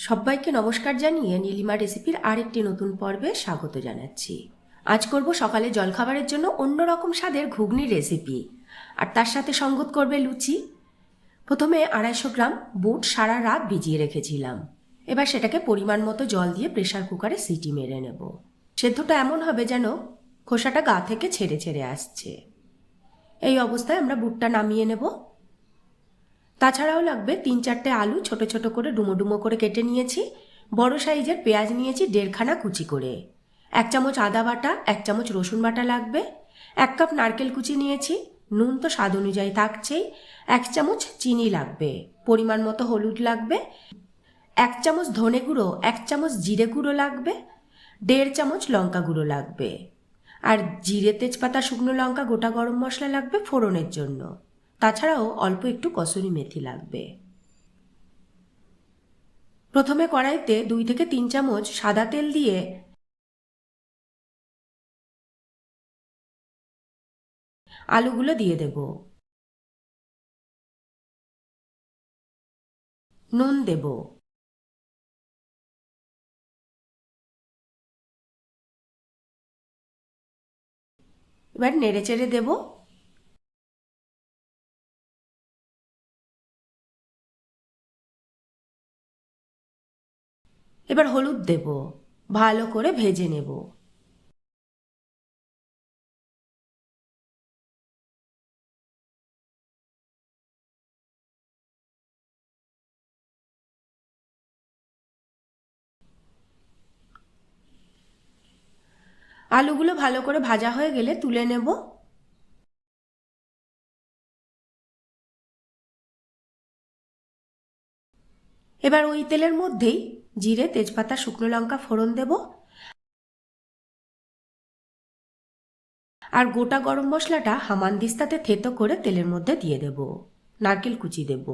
সবাইকে নমস্কার জানিয়ে নীলিমা রেসিপির আরেকটি নতুন পর্বে স্বাগত জানাচ্ছি। আজ করব সকালে জলখাবারের জন্য অন্যরকম স্বাদের ঘুগনির রেসিপি, আর তার সাথে সঙ্গত করবে লুচি। প্রথমে 250 গ্রাম বুট সারা রাত ভিজিয়ে রেখেছিলাম। এবার সেটাকে পরিমাণ মতো জল দিয়ে প্রেসার কুকারে সিটি মেরে নেব। সেদ্ধটা এমন হবে যেন খোসাটা গা থেকে ছেড়ে ছেড়ে আসছে। এই অবস্থায় আমরা বুটটা নামিয়ে নেব। তাছাড়াও লাগবে 3-4টে আলু ছোট ছোট করে ডুমো ডুমো করে কেটে নিয়েছি। বড় সাইজের পেঁয়াজ নিয়েছি 1.5 খানা কুচি করে। 1 চামচ আদা বাটা, 1 চামচ রসুন বাটা লাগবে। 1 কাপ নারকেল কুচি নিয়েছি, নুন তো স্বাদ অনুযায়ী থাকছেই। 1 চামচ চিনি লাগবে, পরিমাণ মতো হলুদ লাগবে। 1 চামচ ধনে গুঁড়ো, 1 চামচ জিরে গুঁড়ো লাগবে। 1.5 চামচ লঙ্কা গুঁড়ো লাগবে। আর জিরে, তেজপাতা, শুকনো লঙ্কা, গোটা গরম মশলা লাগবে ফোড়নের জন্য। তাছাড়াও অল্প একটু কসুরি মেথি লাগবে। প্রথমে কড়াইতে 2 থেকে 3 চামচ সাদা তেল দিয়ে আলুগুলো দিয়ে দেব। নুন দেব। এবার নেড়ে চেড়ে দেব। এবার হলুদ দেব, ভালো করে ভেজে নেব। আলুগুলো ভালো করে ভাজা হয়ে গেলে তুলে নেব। এবার ওই তেলের মধ্যেই জিরে, তেজপাতা, শুকনো লঙ্কা ফোড়ন দেব। আর গোটা গরম মশলাটা হামানদিস্তাতে থেতো করে তেলের মধ্যে দিয়ে দেব। নারকেল কুচি দেব।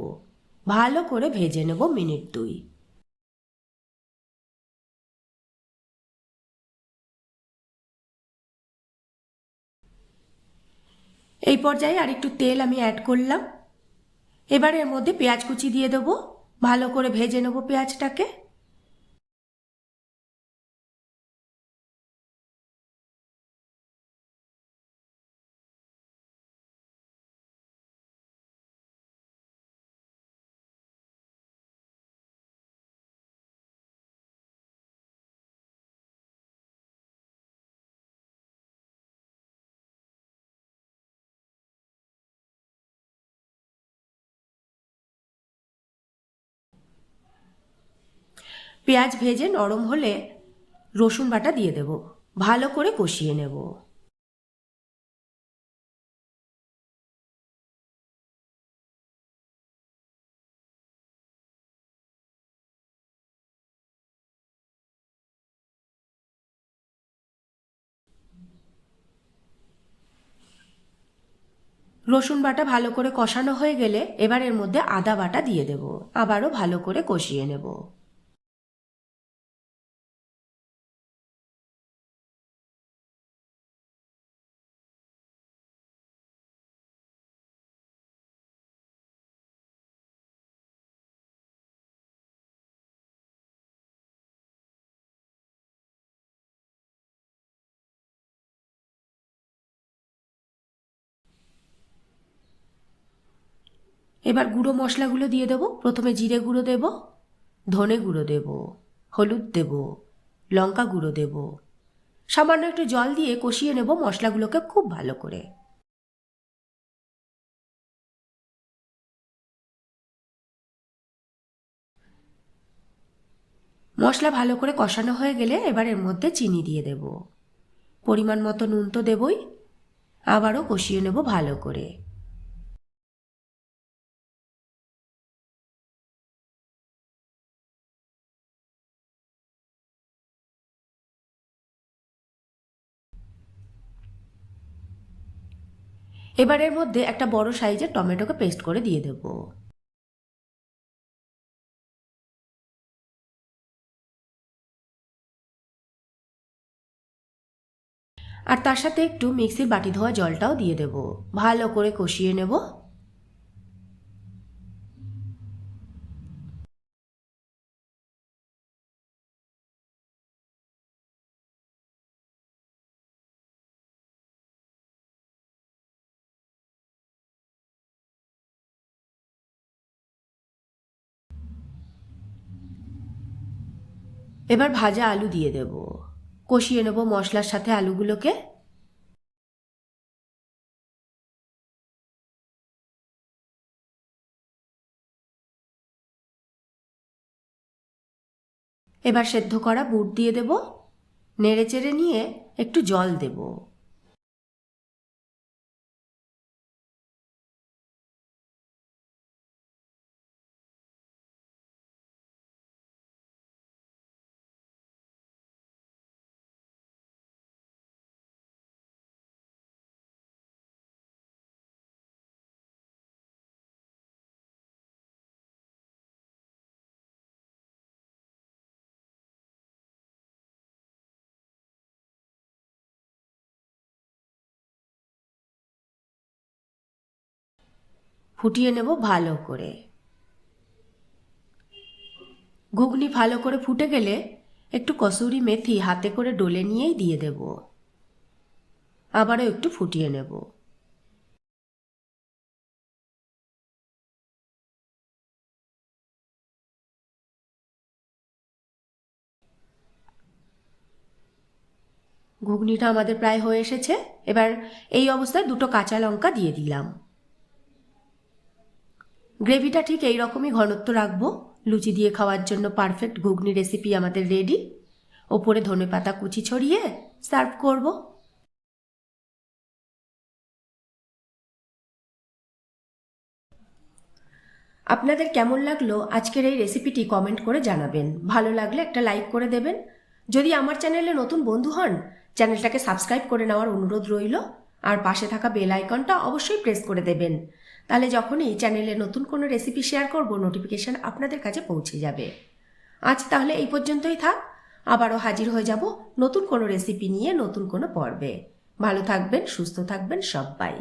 ভালো করে ভেজে নেব মিনিট 2। এই পর্যায়ে আর একটু তেল আমি অ্যাড করলাম। এবার এর মধ্যে পেঁয়াজ কুচি দিয়ে দেবো। ভালো করে ভেজে নেব পেঁয়াজটাকে। পেঁয়াজ ভেজে নরম হলে রসুন বাটা দিয়ে দেব। ভালো করে কষিয়ে নেব। রসুন বাটা ভালো করে কষানো হয়ে গেলে এবার এর মধ্যে আদা বাটা দিয়ে দেব। আবারও ভালো করে কষিয়ে নেব। এবার গুঁড়ো মশলাগুলো দিয়ে দেব। প্রথমে জিরে গুঁড়ো দেব, ধনে গুঁড়ো দেব, হলুদ দেব, লঙ্কা গুঁড়ো দেব। সামান্য একটু জল দিয়ে কষিয়ে নেব মশলাগুলোকে খুব ভালো করে। মশলা ভালো করে কষানো হয়ে গেলে এবার এর মধ্যে চিনি দিয়ে দেব। পরিমাণ মতো নুন তো দেবই। আবারও কষিয়ে নেব ভালো করে। এবার এর মধ্যে একটা বড় সাইজের টমেটোকে পেস্ট করে দিয়ে দেব। আর তার সাথে একটু মিক্সির বাটি ধোয়া জলটাও দিয়ে দেব। ভালো করে কষিয়ে নেব। এবার ভাজা আলু দিয়ে দেব, কষিয়ে নেব মশলার সাথে আলুগুলোকে। এবার সেদ্ধ করা বুট দিয়ে দেব, নেড়ে চেড়ে নিয়ে একটু জল দেব। ফুটিয়ে নেব ভালো করে। ঘুগনি ভালো করে ফুটে গেলে একটু কসুরি মেথি হাতে করে ডলে নিয়েই দিয়ে দেব। আবারও একটু ফুটিয়ে নেব। ঘুগনিটা আমাদের প্রায় হয়ে এসেছে। এবার এই অবস্থায় দুটো কাঁচা লঙ্কা দিয়ে দিলাম। গ্রেভিটা ঠিক এই রকমই ঘনত্ব রাখবো। লুচি দিয়ে খাওয়ার জন্য পারফেক্ট ঘুগনি রেসিপি আমাদের রেডি। ওপরে ধনেপাতা কুচি ছড়িয়ে সার্ভ করব। আপনাদের কেমন লাগলো আজকের এই রেসিপিটি কমেন্ট করে জানাবেন। ভালো লাগলে একটা লাইক করে দেবেন। যদি আমার চ্যানেলে নতুন বন্ধু হন, চ্যানেলটাকে সাবস্ক্রাইব করে নেওয়ার অনুরোধ রইল। আর পাশে থাকা বেল আইকনটা অবশ্যই প্রেস করে দেবেন। তাহলে যখনই চ্যানেলে নতুন কোনো রেসিপি শেয়ার করব, নোটিফিকেশান আপনাদের কাছে পৌঁছে যাবে। আজ তাহলে এই পর্যন্তই থাক। আবারও হাজির হয়ে যাব নতুন কোনো রেসিপি নিয়ে, নতুন কোনো পর্বে। ভালো থাকবেন, সুস্থ থাকবেন সবাই।